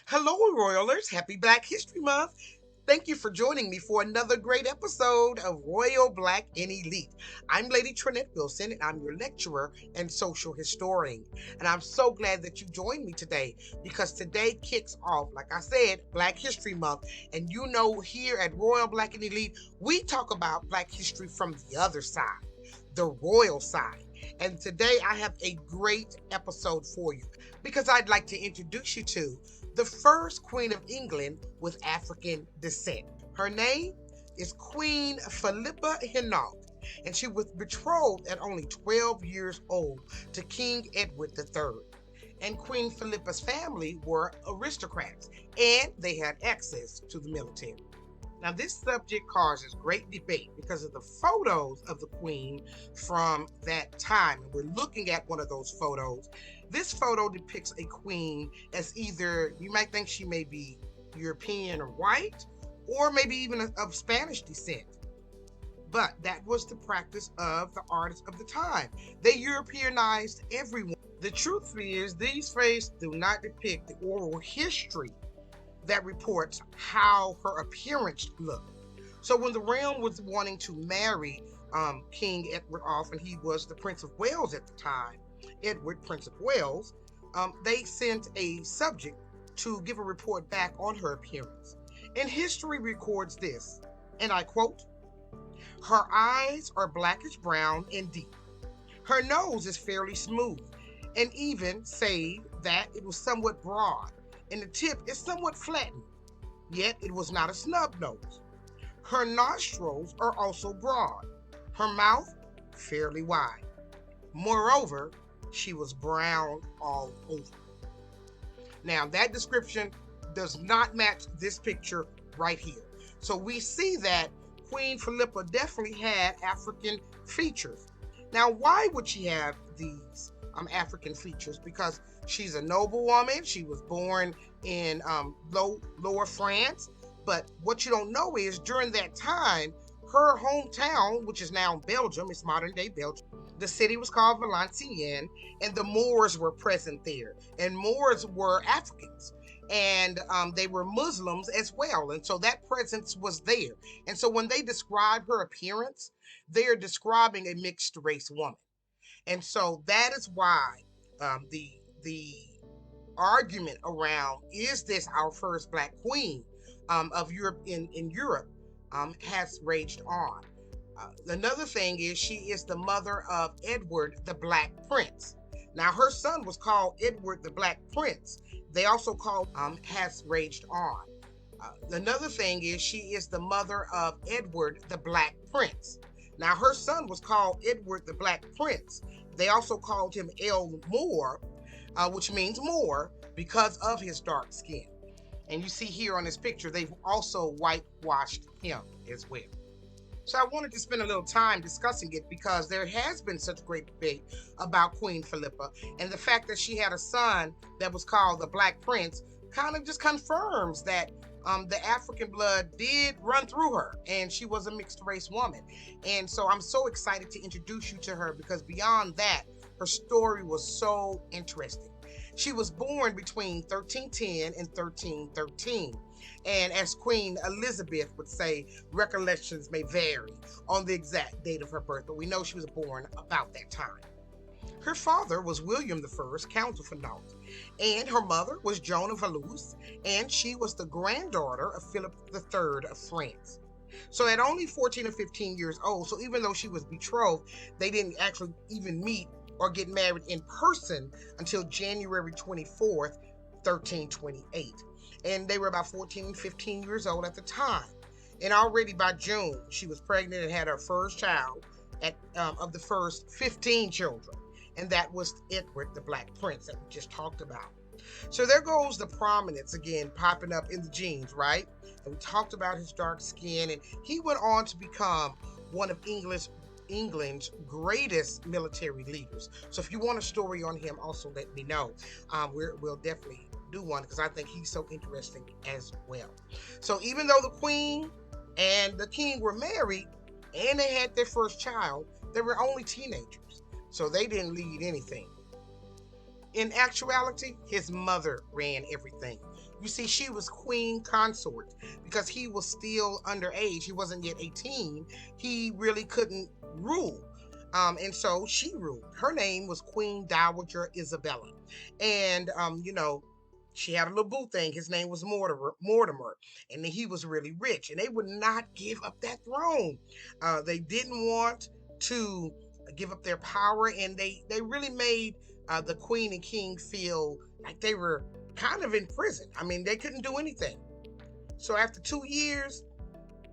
Hello, Royalers. Happy Black History Month. Thank you for joining me for another great episode of Royal Black and Elite. I'm Lady TrenettWilson, and I'm your lecturer and social historian. And I'm so glad that you joined me today because today kicks off, like I said, Black History Month. And you know, here at Royal Black and Elite, we talk about Black history from the other side, the royal side. And today I have a great episode for you because I'd like to introduce you to the first Queen of England with African descent. Her name is Queen Philippa Hainault, and she was betrothed at only 12 years old to King Edward III. And Queen Philippa's family were aristocrats, and they had access to the military. Now, this subject causes great debate because of the photos of the Queen from that time. And we're looking at one of those photos. This photo depicts a queen as either, you might think she may be European or white, or maybe even of Spanish descent. But that was the practice of the artists of the time. They Europeanized everyone. The truth is, these photos do not depict the oral history that reports how her appearance looked. So when the realm was wanting to marry King Edward off, and he was the Prince of Wales at the time, Edward, Prince of Wales, they sent a subject to give a report back on her appearance. And history records this, and I quote, "Her eyes are blackish brown and deep. Her nose is fairly smooth, and even save that it was somewhat broad, and the tip is somewhat flattened, yet it was not a snub nose. Her nostrils are also broad, her mouth fairly wide. Moreover, she was brown all over." Now, that description does not match this picture right here. So we see that Queen Philippa definitely had African features. Now, why would she have these African features? Because she's a noblewoman. She was born in lower France. But what you don't know is during that time, her hometown, which is now Belgium, it's modern day Belgium, the city was called Valenciennes, and the Moors were present there. And Moors were Africans. And they were Muslims as well. And so that presence was there. And so when they describe her appearance, they're describing a mixed race woman. And so that is why the argument around, is this our first Black queen of Europe in Europe, has raged on. Another thing is she is the mother of Edward the Black Prince. Now her son was called Edward the Black Prince. They also called has raged on. Another thing is she is the mother of Edward the Black Prince. Now her son was called Edward the Black Prince. They also called him El Moor, which means Moor, because of his dark skin. And you see here on this picture, they've also whitewashed him as well. So I wanted to spend a little time discussing it because there has been such great debate about Queen Philippa, and the fact that she had a son that was called the Black Prince kind of just confirms that the African blood did run through her, and she was a mixed race woman. And so I'm so excited to introduce you to her because beyond that, her story was so interesting. She was born between 1310 and 1313. And as Queen Elizabeth would say, recollections may vary on the exact date of her birth, but we know she was born about that time. Her father was William I, Count of Hainault, and her mother was Joan of Valois, and she was the granddaughter of Philip III of France. So at only 14 or 15 years old, so even though she was betrothed, they didn't actually even meet or get married in person until January 24th, 1328. And they were about 14 and 15 years old at the time. And already by June, she was pregnant and had her first child of the first 15 children. And that was Edward, the Black Prince that we just talked about. So there goes the prominence again popping up in the genes, right? And we talked about his dark skin, and he went on to become one of England's greatest military leaders. So if you want a story on him, also let me know. We'll definitely do one because I think he's so interesting as well. So even though the Queen and the King were married and they had their first child, they were only teenagers. So they didn't lead anything. In actuality, his mother ran everything. You see, she was queen consort because he was still underage. He wasn't yet 18. He really couldn't rule. And so she ruled. Her name was Queen Dowager Isabella. And, she had a little boo thing. His name was Mortimer, and he was really rich. And they would not give up that throne. They didn't want to give up their power, and they really made the queen and king feel like they were kind of in prison. I mean, they couldn't do anything. So after 2 years,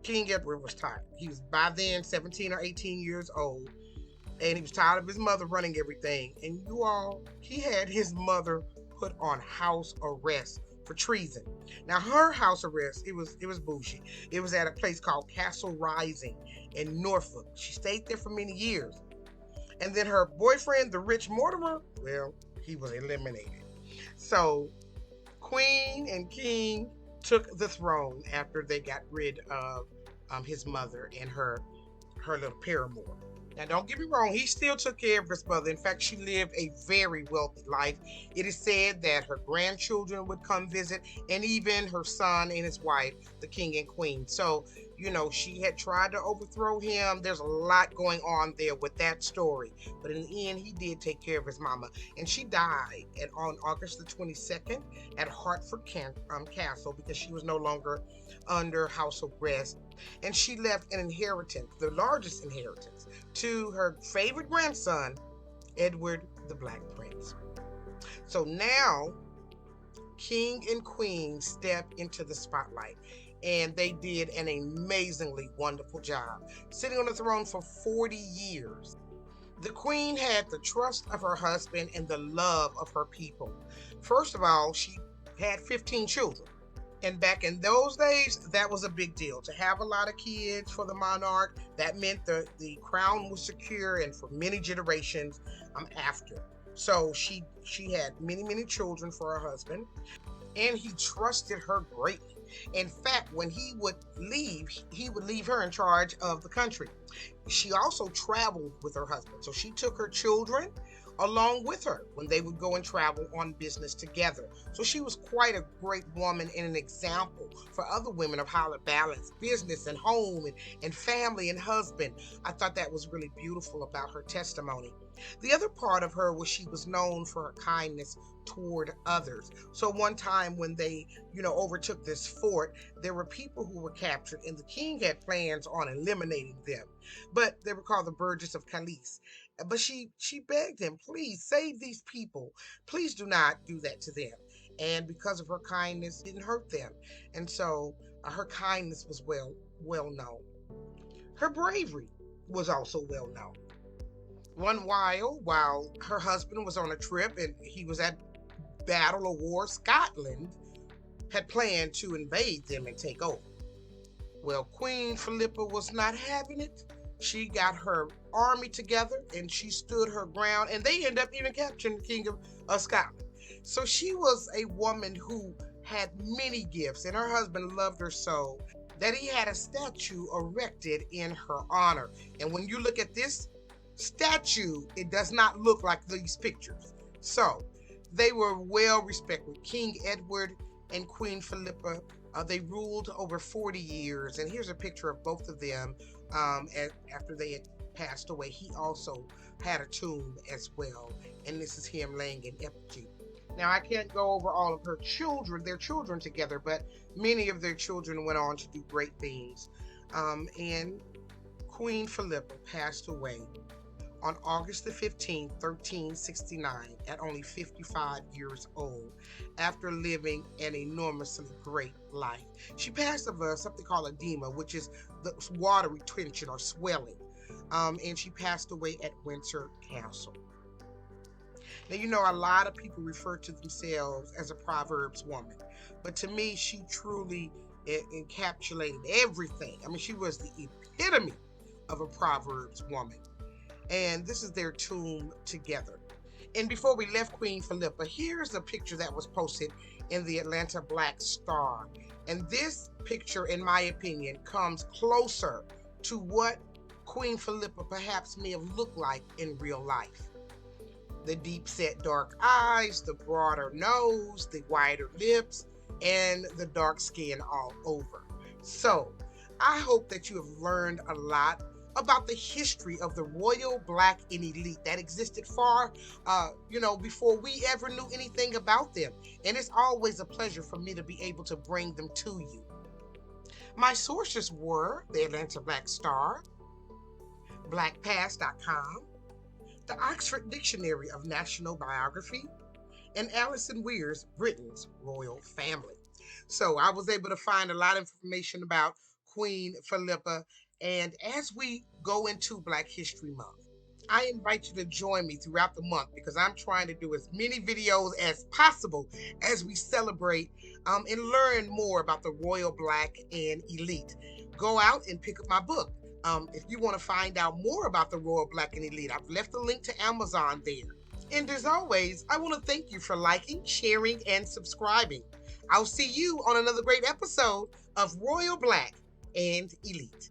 King Edward was tired. He was by then 17 or 18 years old, and he was tired of his mother running everything. And he had his mother put on house arrest for treason. Now her house arrest, it was bougie. It was at a place called Castle Rising in Norfolk. She stayed there for many years. And then her boyfriend, the rich Mortimer, well, he was eliminated. So Queen and King took the throne after they got rid of his mother and her little paramour. Now, don't get me wrong, he still took care of his mother. In fact, she lived a very wealthy life. It is said that her grandchildren would come visit, and even her son and his wife, the king and queen. So, she had tried to overthrow him. There's a lot going on there with that story. But in the end, he did take care of his mama. And she died on August the 22nd at Hertford Castle because she was no longer under house arrest. And she left an inheritance, the largest inheritance, to her favorite grandson, Edward the Black Prince. So now, king and queen stepped into the spotlight, and they did an amazingly wonderful job, sitting on the throne for 40 years. The queen had the trust of her husband and the love of her people. First of all, she had 15 children. And back in those days, that was a big deal. To have a lot of kids for the monarch, that meant the crown was secure and for many generations after. So she had many, many children for her husband, and he trusted her greatly. In fact, when he would leave her in charge of the country. She also traveled with her husband. So she took her children along with her when they would go and travel on business together. So she was quite a great woman and an example for other women of how to balance business and home and family and husband. I thought that was really beautiful about her testimony. The other part of her was she was known for her kindness toward others. So one time when they, overtook this fort, there were people who were captured, and the king had plans on eliminating them. But they were called the Burgess of Calais. But she begged him, please save these people. Please do not do that to them. And because of her kindness, it didn't hurt them. And so her kindness was well known. Her bravery was also well known. While her husband was on a trip and he was at battle or war, Scotland had planned to invade them and take over. Well, Queen Philippa was not having it. She got her army together and she stood her ground, and they ended up even capturing the King of Scotland. So she was a woman who had many gifts, and her husband loved her so that he had a statue erected in her honor. And when you look at this statue, it does not look like these pictures. So they were well respected. King Edward and Queen Philippa, they ruled over 40 years. And here's a picture of both of them after they had passed away. He also had a tomb as well. And this is him laying in effigy. Now, I can't go over all of their children together, but many of their children went on to do great things. And Queen Philippa passed away on August the 15th, 1369, at only 55 years old, after living an enormously great life. She passed of something called edema, which is the water retention or swelling, and she passed away at Windsor Castle. Now, a lot of people refer to themselves as a Proverbs woman, but to me, she truly encapsulated everything. I mean, she was the epitome of a Proverbs woman. And this is their tomb together. And before we left Queen Philippa, here's a picture that was posted in the Atlanta Black Star. And this picture, in my opinion, comes closer to what Queen Philippa perhaps may have looked like in real life. The deep set dark eyes, the broader nose, the wider lips, and the dark skin all over. So, I hope that you have learned a lot about the history of the royal black and elite that existed far, before we ever knew anything about them. And it's always a pleasure for me to be able to bring them to you. My sources were the Atlanta Black Star, blackpast.com, the Oxford Dictionary of National Biography, and Alison Weir's Britain's Royal Family. So I was able to find a lot of information about Queen Philippa. And as we go into Black History Month, I invite you to join me throughout the month because I'm trying to do as many videos as possible as we celebrate and learn more about the royal black and elite. Go out and pick up my book. If you want to find out more about the royal black and elite, I've left a link to Amazon there. And as always, I want to thank you for liking, sharing, and subscribing. I'll see you on another great episode of Royal Black and Elite.